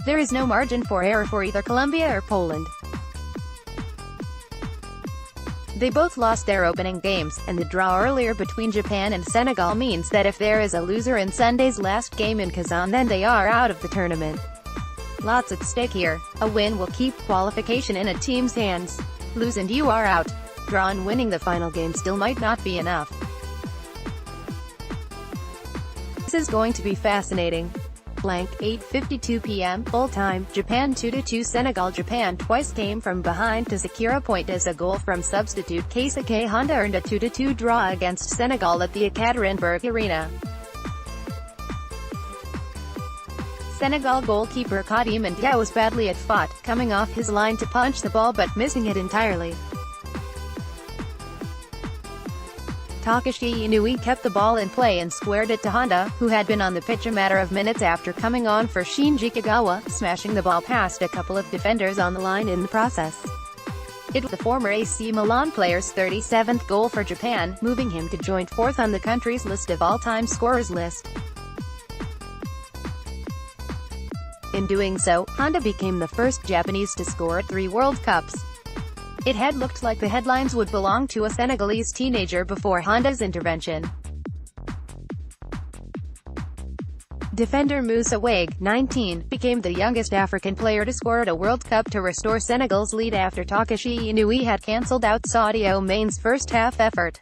There is no margin for error for either Colombia or Poland. They both lost their opening games, and the draw earlier between Japan and Senegal means that if there is a loser in Sunday's last game in Kazan, then they are out of the tournament. Lots at stake here. A win will keep qualification in a team's hands. Lose and you are out. Draw and winning the final game still might not be enough. This is going to be fascinating. 8:52 p.m. full time, Japan 2-2 Senegal Japan twice came from behind to secure a point as a goal from substitute Keisuke Honda earned a 2-2 draw against Senegal at the Ekaterinburg Arena. Senegal goalkeeper Kadim Ndiaye was badly at fault, coming off his line to punch the ball but missing it entirely. Takeshi Inui kept the ball in play and squared it to Honda, who had been on the pitch a matter of minutes after coming on for Shinji Kagawa, smashing the ball past a couple of defenders on the line in the process. It was the former AC Milan player's 37th goal for Japan, moving him to joint fourth on the country's list of all-time scorers list. In doing so, Honda became the first Japanese to score at 3 World Cups. It had looked like the headlines would belong to a Senegalese teenager before Honda's intervention. Defender Moussa Wague, 19, became the youngest African player to score at a World Cup to restore Senegal's lead after Takeshi Inui had cancelled out Sadio Mane's first-half effort.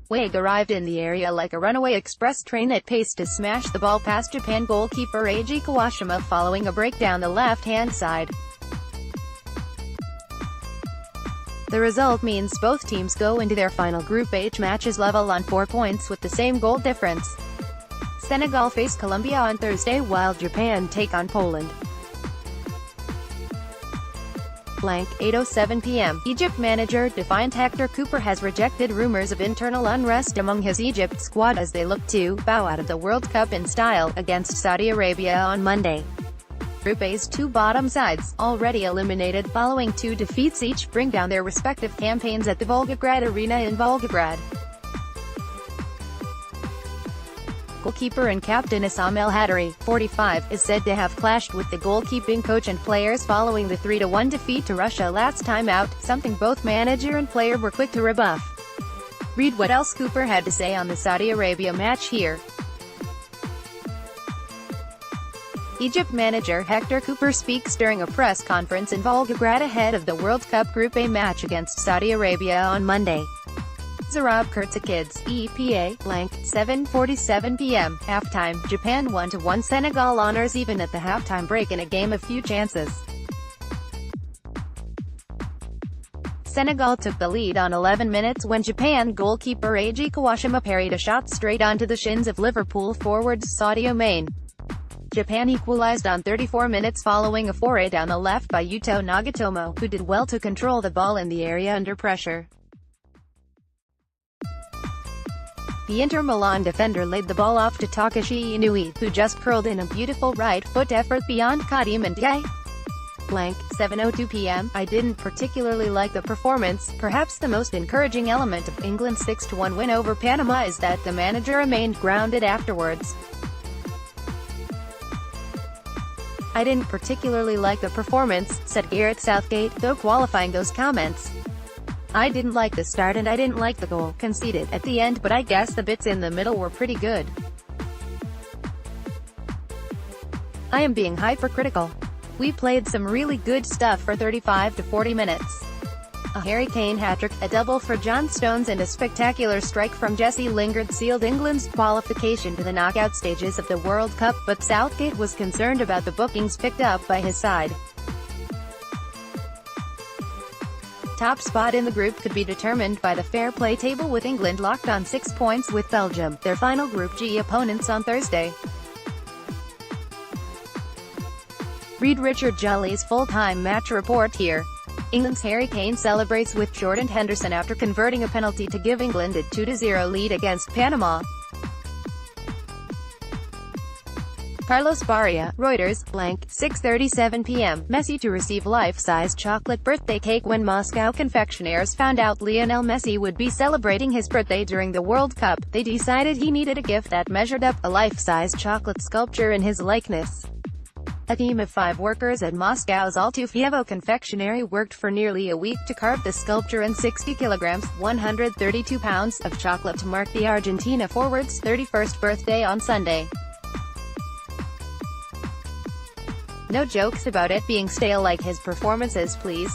Wague arrived in the area like a runaway express train at pace to smash the ball past Japan goalkeeper Eiji Kawashima following a break down the left-hand side. The result means both teams go into their final Group H matches level on 4 points with the same goal difference. Senegal face Colombia on Thursday while Japan take on Poland. 8:07 p.m. Egypt manager defiant Hector Cooper has rejected rumors of internal unrest among his Egypt squad as they look to bow out of the World Cup in style against Saudi Arabia on Monday. Group A's 2 bottom sides, already eliminated following 2 defeats each, bring down their respective campaigns at the Volgograd Arena in Volgograd. Goalkeeper and captain Issam El Hadary, 45, is said to have clashed with the goalkeeping coach and players following the 3-1 defeat to Russia last time out, something both manager and player were quick to rebuff. Read what else Cooper had to say on the Saudi Arabia match here. Egypt manager Hector Cooper speaks during a press conference in Volgograd ahead of the World Cup Group A match against Saudi Arabia on Monday. Zarab Kurtsakids, EPA, 7:47 p.m. Halftime, Japan 1-1 Senegal honors even at the halftime break in a game of few chances. Senegal took the lead on 11 minutes when Japan goalkeeper Eiji Kawashima parried a shot straight onto the shins of Liverpool forward Sadio Mane. Japan equalized on 34 minutes following a foray down the left by Yuto Nagatomo, who did well to control the ball in the area under pressure. The Inter Milan defender laid the ball off to Takeshi Inui, who just curled in a beautiful right-foot effort beyond Kadim Ndiaye. 7:02 p.m. I didn't particularly like the performance. Perhaps the most encouraging element of England's 6-1 win over Panama is that the manager remained grounded afterwards. I didn't particularly like the performance, said Gareth Southgate, though qualifying those comments. I didn't like the start and I didn't like the goal conceded at the end, but I guess the bits in the middle were pretty good. I am being hypercritical. We played some really good stuff for 35 to 40 minutes. A Harry Kane hat-trick, a double for John Stones and a spectacular strike from Jesse Lingard sealed England's qualification to the knockout stages of the World Cup, but Southgate was concerned about the bookings picked up by his side. Top spot in the group could be determined by the fair play table with England locked on 6 points with Belgium, their final Group G opponents on Thursday. Read Richard Jolly's full-time match report here. England's Harry Kane celebrates with Jordan Henderson after converting a penalty to give England a 2-0 lead against Panama. Carlos Barria, Reuters, 6:37 p.m. Messi to receive life-size chocolate birthday cake when Moscow confectionaires found out Lionel Messi would be celebrating his birthday during the World Cup. They decided he needed a gift that measured up, a life-size chocolate sculpture in his likeness. A team of 5 workers at Moscow's Altufievo confectionery worked for nearly a week to carve the sculpture and 60 kilograms, 132 pounds, of chocolate to mark the Argentina forward's 31st birthday on Sunday. No jokes about it being stale like his performances, please.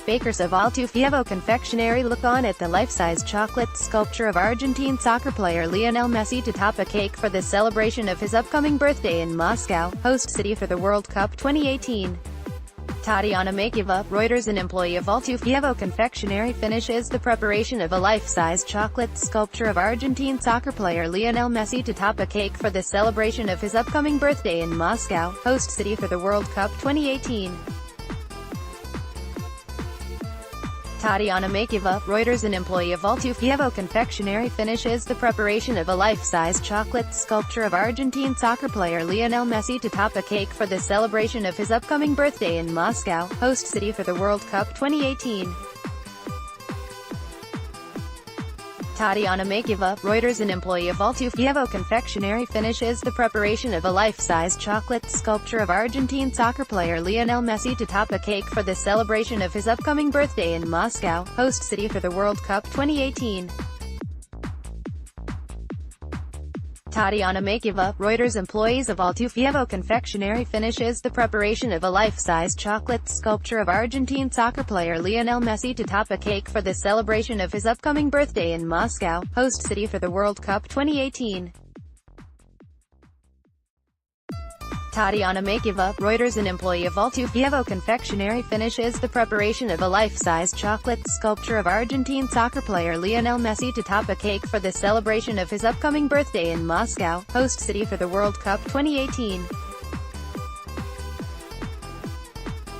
Bakers of Altufievo confectionery look on at the life-size chocolate sculpture of Argentine soccer player Lionel Messi to top a cake for the celebration of his upcoming birthday in Moscow, host city for the World Cup 2018. Tatiana Makieva, Reuters. An employee of Altufievo confectionery finishes the preparation of a life-size chocolate sculpture of Argentine soccer player Lionel Messi to top a cake for the celebration of his upcoming birthday in Moscow, host city for the World Cup 2018. Tatiana Makieva, Reuters. An employee of Altufievo confectionery finishes the preparation of a life-size chocolate sculpture of Argentine soccer player Lionel Messi to top a cake for the celebration of his upcoming birthday in Moscow, host city for the World Cup 2018. Tatiana Makieva, Reuters. An employee of Altufievo confectionery finishes the preparation of a life-size chocolate sculpture of Argentine soccer player Lionel Messi to top a cake for the celebration of his upcoming birthday in Moscow, host city for the World Cup 2018. Tatiana Makieva, Reuters. Employees of Altufievo confectionery finishes the preparation of a life-size chocolate sculpture of Argentine soccer player Lionel Messi to top a cake for the celebration of his upcoming birthday in Moscow, host city for the World Cup 2018. Tatiana Makieva, Reuters. An employee of Altufievo confectionery finishes the preparation of a life-size chocolate sculpture of Argentine soccer player Lionel Messi to top a cake for the celebration of his upcoming birthday in Moscow, host city for the World Cup 2018.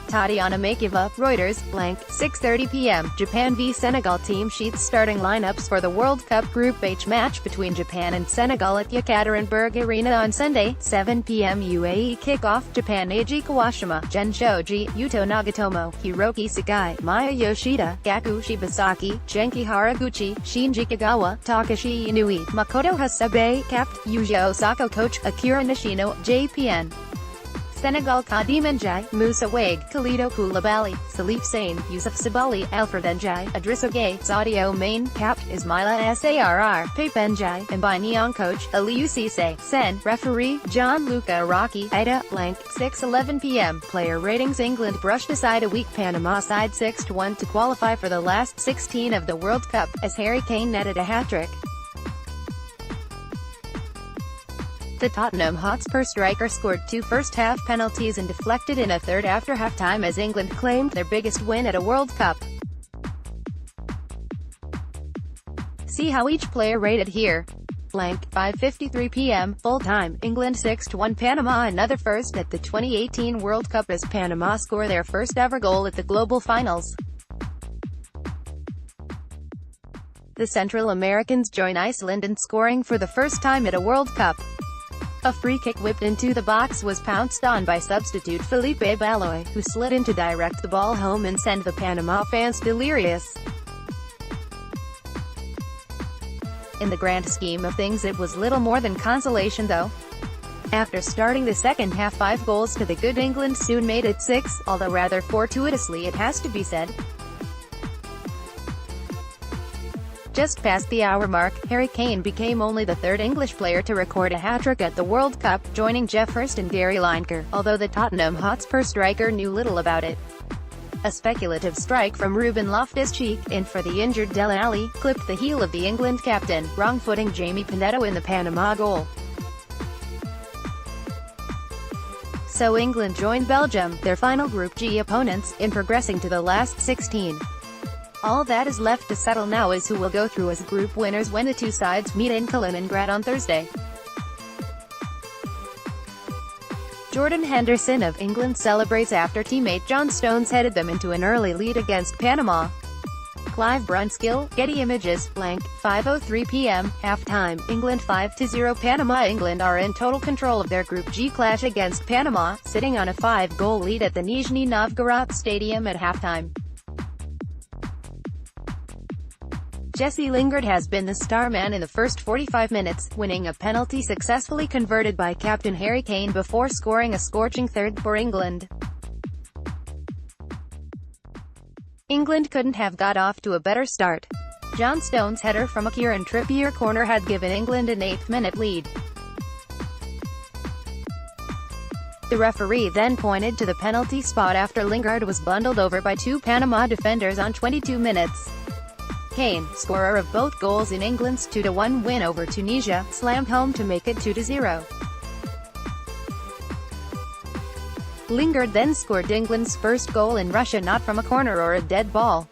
Tatiana Makieva, Reuters. 6:30 p.m. Japan v Senegal team sheets starting lineups for the World Cup Group H match between Japan and Senegal at Yekaterinburg Arena on Sunday, 7 p.m. UAE kickoff. Japan Eiji Kawashima, Gen Shoji, Yuto Nagatomo, Hiroki Sakai, Maya Yoshida, Gaku Shibasaki, Genki Haraguchi, Shinji Kagawa, Takashi Inui, Makoto Hasebe, capt. Yuji Osaka coach, Akira Nishino, JPN. Senegal Kadim Njai, Musa Wade, Khalidou Koulibaly, Salif Sane, Yusuf Sabali, Alfred Njai, Idrissa Gueye, Sadio Mane, capt. Ismaila Sarr, Pape Njai, and by Neon coach, Aliou Cisse, Sen, referee, Gianluca Araki, Ida, 6:11 p.m. Player ratings. England brushed aside a weak Panama side 6-1 to qualify for the last 16 of the World Cup, as Harry Kane netted a hat-trick. The Tottenham Hotspur striker scored 2 first-half penalties and deflected in a third after half-time as England claimed their biggest win at a World Cup. See how each player rated here. 5:53 p.m. full-time, England 6-1 Panama. Another first at the 2018 World Cup as Panama score their first ever goal at the global finals. The Central Americans join Iceland in scoring for the first time at a World Cup. A free kick whipped into the box was pounced on by substitute Felipe Baloy, who slid in to direct the ball home and send the Panama fans delirious. In the grand scheme of things, it was little more than consolation though. After starting the second half 5 goals to the good, England soon made it 6, although rather fortuitously it has to be said. Just past the hour mark, Harry Kane became only the 3rd English player to record a hat-trick at the World Cup, joining Geoff Hurst and Gary Lineker, although the Tottenham Hotspur striker knew little about it. A speculative strike from Ruben Loftus-Cheek, in for the injured Dele Alli, clipped the heel of the England captain, wrong-footing Jamie Pinetto in the Panama goal. So England joined Belgium, their final Group G opponents, in progressing to the last 16. All that is left to settle now is who will go through as group winners when the two sides meet in Kaliningrad on Thursday. Jordan Henderson of England celebrates after teammate John Stones headed them into an early lead against Panama. Clive Brunskill, Getty Images, 5:03 p.m. halftime, England 5-0 Panama. England are in total control of their Group G clash against Panama, sitting on a 5-goal lead at the Nizhny Novgorod Stadium at halftime. Jesse Lingard has been the star man in the first 45 minutes, winning a penalty successfully converted by captain Harry Kane before scoring a scorching third for England. England couldn't have got off to a better start. John Stones' header from a Kieran Trippier corner had given England an 8th-minute lead. The referee then pointed to the penalty spot after Lingard was bundled over by two Panama defenders on 22 minutes. Kane, scorer of both goals in England's 2-1 win over Tunisia, slammed home to make it 2-0. Lingard then scored England's first goal in Russia, not from a corner or a dead ball.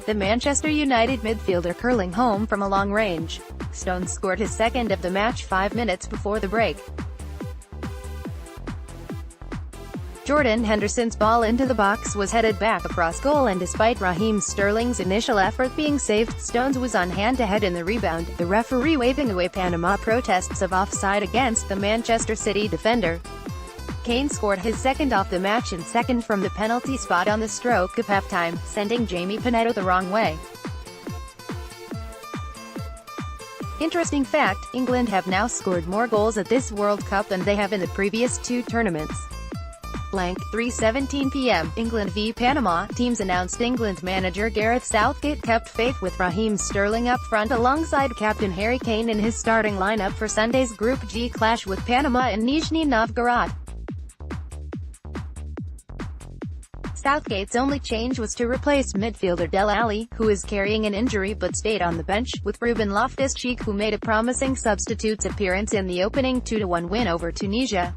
The Manchester United midfielder curling home from a long range. Stones scored his second of the match 5 minutes before the break. Jordan Henderson's ball into the box was headed back across goal, and despite Raheem Sterling's initial effort being saved, Stones was on hand to head in the rebound, the referee waving away Panama protests of offside against the Manchester City defender. Kane scored his second of the match and second from the penalty spot on the stroke of halftime, sending Jamie Pineda the wrong way. Interesting fact, England have now scored more goals at this World Cup than they have in the previous two tournaments. 3:17 p.m. England v Panama. Teams announced. England manager Gareth Southgate kept faith with Raheem Sterling up front alongside captain Harry Kane in his starting lineup for Sunday's Group G clash with Panama and Nizhny Novgorod. Southgate's only change was to replace midfielder Dele Alli, who is carrying an injury but stayed on the bench, with Ruben Loftus-Cheek, who made a promising substitute's appearance in the opening 2-1 win over Tunisia.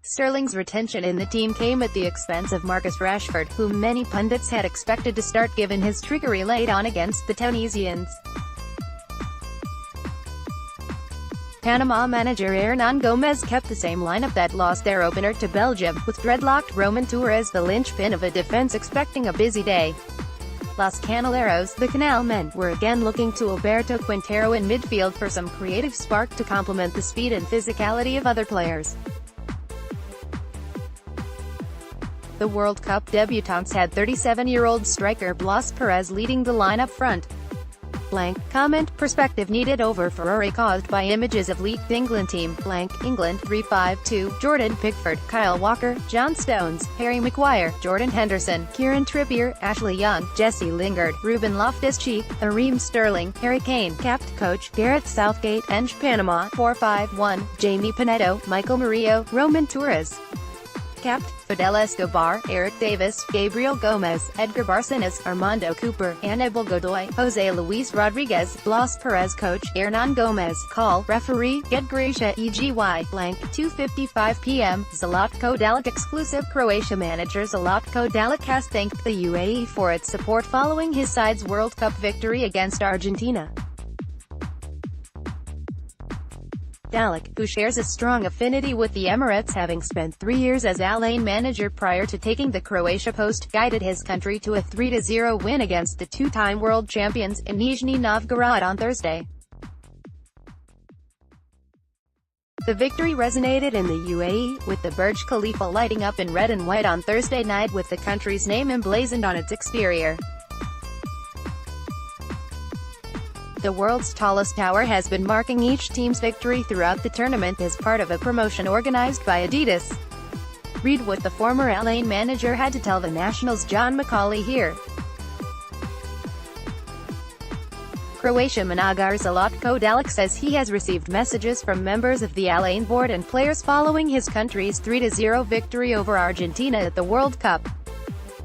Sterling's retention in the team came at the expense of Marcus Rashford, whom many pundits had expected to start given his trickery late on against the Tunisians. Panama manager Hernan Gomez kept the same lineup that lost their opener to Belgium, with dreadlocked Roman Torres the linchpin of a defense expecting a busy day. Los Canaleros, the Canal men, were again looking to Alberto Quintero in midfield for some creative spark to complement the speed and physicality of other players. The World Cup debutants had 37-year-old striker Blas Perez leading the line up front. Comment, perspective needed over Ferrari caused by images of leaked England team. England, 3-5-2, Jordan Pickford, Kyle Walker, John Stones, Harry Maguire, Jordan Henderson, Kieran Trippier, Ashley Young, Jesse Lingard, Ruben Loftus-Cheek, Raheem Sterling, Harry Kane, capped coach Gareth Southgate, Eng Panama, 4-5-1, Jamie Pineda, Michael Murillo, Roman Torres. Capped, Fidel Escobar, Eric Davis, Gabriel Gomez, Edgar Barcenas, Armando Cooper, Anibal Godoy, Jose Luis Rodriguez, Blas Perez coach, Hernan Gomez, call, referee, Get Gracia, EGY, 2:55 p.m, Zlatko Dalic exclusive. Croatia manager Zlatko Dalic has thanked the UAE for its support following his side's World Cup victory against Argentina. Dalic, who shares a strong affinity with the Emirates, having spent 3 years as Al Ain manager prior to taking the Croatia post, guided his country to a 3-0 win against the two-time world champions in Nizhny Novgorod on Thursday. The victory resonated in the UAE, with the Burj Khalifa lighting up in red and white on Thursday night with the country's name emblazoned on its exterior. The world's tallest tower has been marking each team's victory throughout the tournament as part of a promotion organized by Adidas. Read what the former Al Ain manager had to tell the National's John McCauley here. Croatia manager Zlatko Dalic says he has received messages from members of the Al Ain board and players following his country's 3-0 victory over Argentina at the World Cup.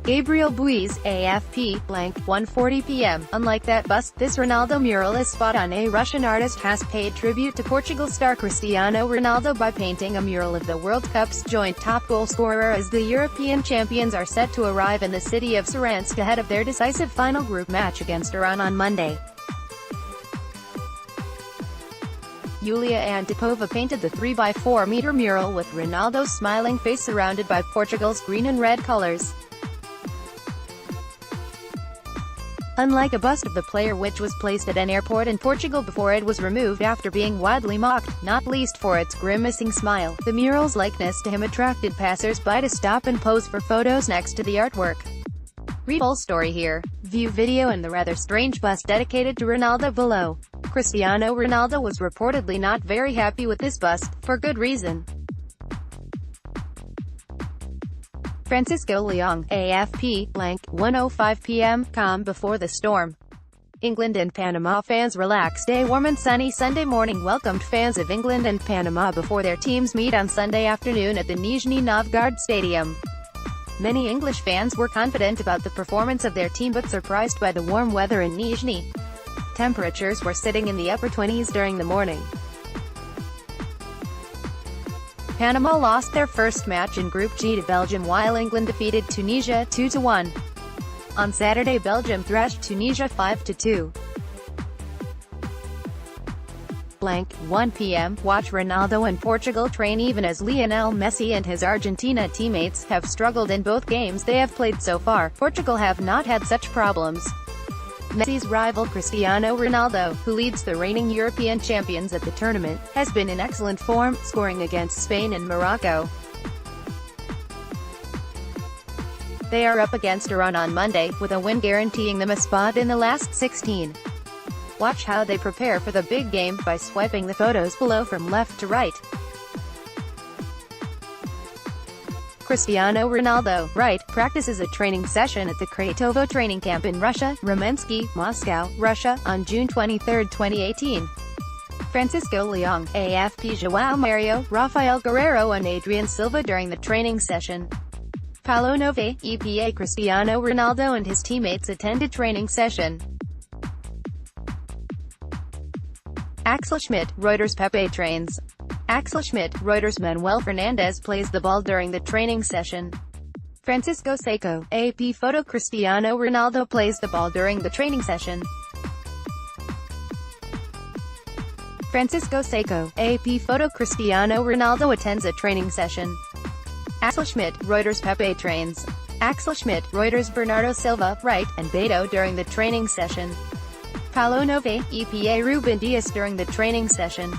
Gabriel Buiz, AFP, 1:40 p.m. Unlike that bust, this Ronaldo mural is spot on. A Russian artist has paid tribute to Portugal star Cristiano Ronaldo by painting a mural of the World Cup's joint top goal scorer as the European champions are set to arrive in the city of Saransk ahead of their decisive final group match against Iran on Monday. Yulia Antipova painted the 3x4-meter mural with Ronaldo's smiling face surrounded by Portugal's green and red colors. Unlike a bust of the player which was placed at an airport in Portugal before it was removed after being widely mocked, not least for its grimacing smile, the mural's likeness to him attracted passers-by to stop and pose for photos next to the artwork. Read full story here. View video and the rather strange bus dedicated to Ronaldo below. Cristiano Ronaldo was reportedly not very happy with this bust, for good reason. Francisco Leong, AFP, blank, 1:05 p.m., calm before the storm. England and Panama fans relax. Day warm and sunny Sunday morning welcomed fans of England and Panama before their teams meet on Sunday afternoon at the Nizhny Novgorod Stadium. Many English fans were confident about the performance of their team but surprised by the warm weather in Nizhny. Temperatures were sitting in the upper 20s during the morning. Panama lost their first match in Group G to Belgium while England defeated Tunisia 2-1. On Saturday Belgium thrashed Tunisia 5-2. Blank, 1 p.m. Watch Ronaldo and Portugal train. Even as Lionel Messi and his Argentina teammates have struggled in both games they have played so far, Portugal have not had such problems. Messi's rival Cristiano Ronaldo, who leads the reigning European champions at the tournament, has been in excellent form, scoring against Spain and Morocco. They are up against Iran on Monday, with a win guaranteeing them a spot in the last 16. Watch how they prepare for the big game by swiping the photos below from left to right. Cristiano Ronaldo, right, practices a training session at the Kratovo training camp in Russia, Rumensky, Moscow, Russia, on June 23, 2018. Francisco Leong, AFP. João Mario, Rafael Guerreiro and Adrian Silva during the training session. Paulo Nove, EPA. Cristiano Ronaldo and his teammates attended training session. Axel Schmidt, Reuters. Pepe trains. Axel Schmidt, Reuters. Manuel Fernandez plays the ball during the training session. Francisco Seco, AP photo. Cristiano Ronaldo plays the ball during the training session. Francisco Seco, AP photo. Cristiano Ronaldo attends a training session. Axel Schmidt, Reuters. Pepe trains. Axel Schmidt, Reuters. Bernardo Silva, right, and Beto during the training session. Paulo Nove, EPA. Ruben Dias during the training session.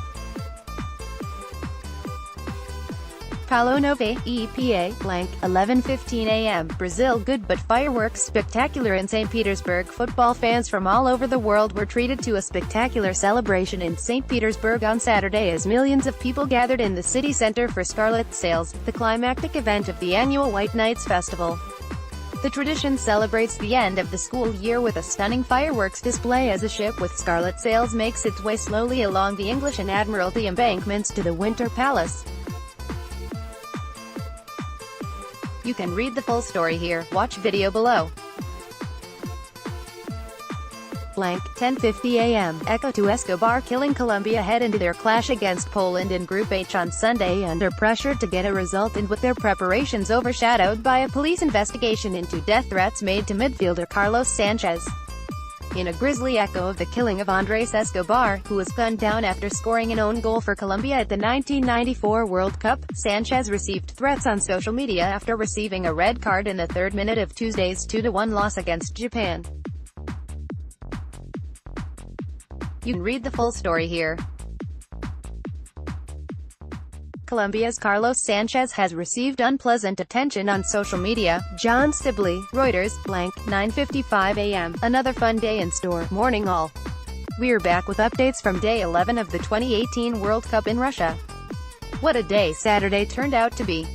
Paulo Nove, EPA, blank, 11:15 a.m. Brazil. Good but fireworks spectacular in St. Petersburg. Football fans from all over the world were treated to a spectacular celebration in St. Petersburg on Saturday as millions of people gathered in the city center for Scarlet Sails, the climactic event of the annual White Nights Festival. The tradition celebrates the end of the school year with a stunning fireworks display as a ship with scarlet sails makes its way slowly along the English and Admiralty embankments to the Winter Palace. You can read the full story here. Watch video below. Blank, 10:50 a.m. Echo to Escobar killing Colombia head into their clash against Poland in Group H on Sunday under pressure to get a result and with their preparations overshadowed by a police investigation into death threats made to midfielder Carlos Sanchez. In a grisly echo of the killing of Andrés Escobar, who was gunned down after scoring an own goal for Colombia at the 1994 World Cup, Sanchez received threats on social media after receiving a red card in the third minute of Tuesday's 2-1 loss against Japan. You can read the full story here. Colombia's Carlos Sanchez has received unpleasant attention on social media. John Sibley, Reuters, blank, 9:55 a.m. Another fun day in store. Morning all. We're back with updates from day 11 of the 2018 World Cup in Russia. What a day Saturday turned out to be.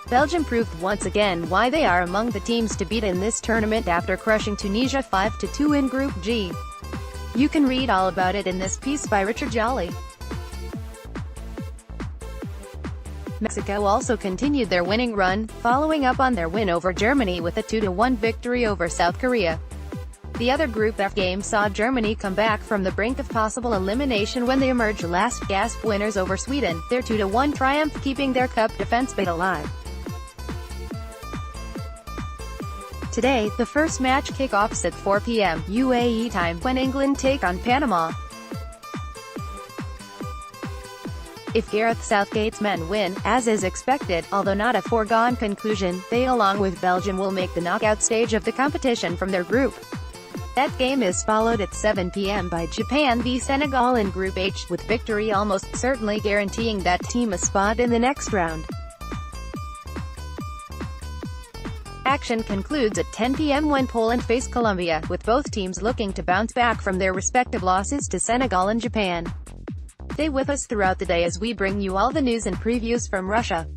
Belgium proved once again why they are among the teams to beat in this tournament after crushing Tunisia 5-2 in Group G. You can read all about it in this piece by Richard Jolly. Mexico also continued their winning run, following up on their win over Germany with a 2-1 victory over South Korea. The other Group F game saw Germany come back from the brink of possible elimination when they emerged last-gasp winners over Sweden, their 2-1 triumph keeping their cup defense bid alive. Today, the first match kickoffs at 4 p.m. UAE time, when England take on Panama. If Gareth Southgate's men win, as is expected, although not a foregone conclusion, they along with Belgium will make the knockout stage of the competition from their group. That game is followed at 7 p.m. by Japan v Senegal in Group H, with victory almost certainly guaranteeing that team a spot in the next round. Action concludes at 10 p.m. when Poland face Colombia, with both teams looking to bounce back from their respective losses to Senegal and Japan. Stay with us throughout the day as we bring you all the news and previews from Russia.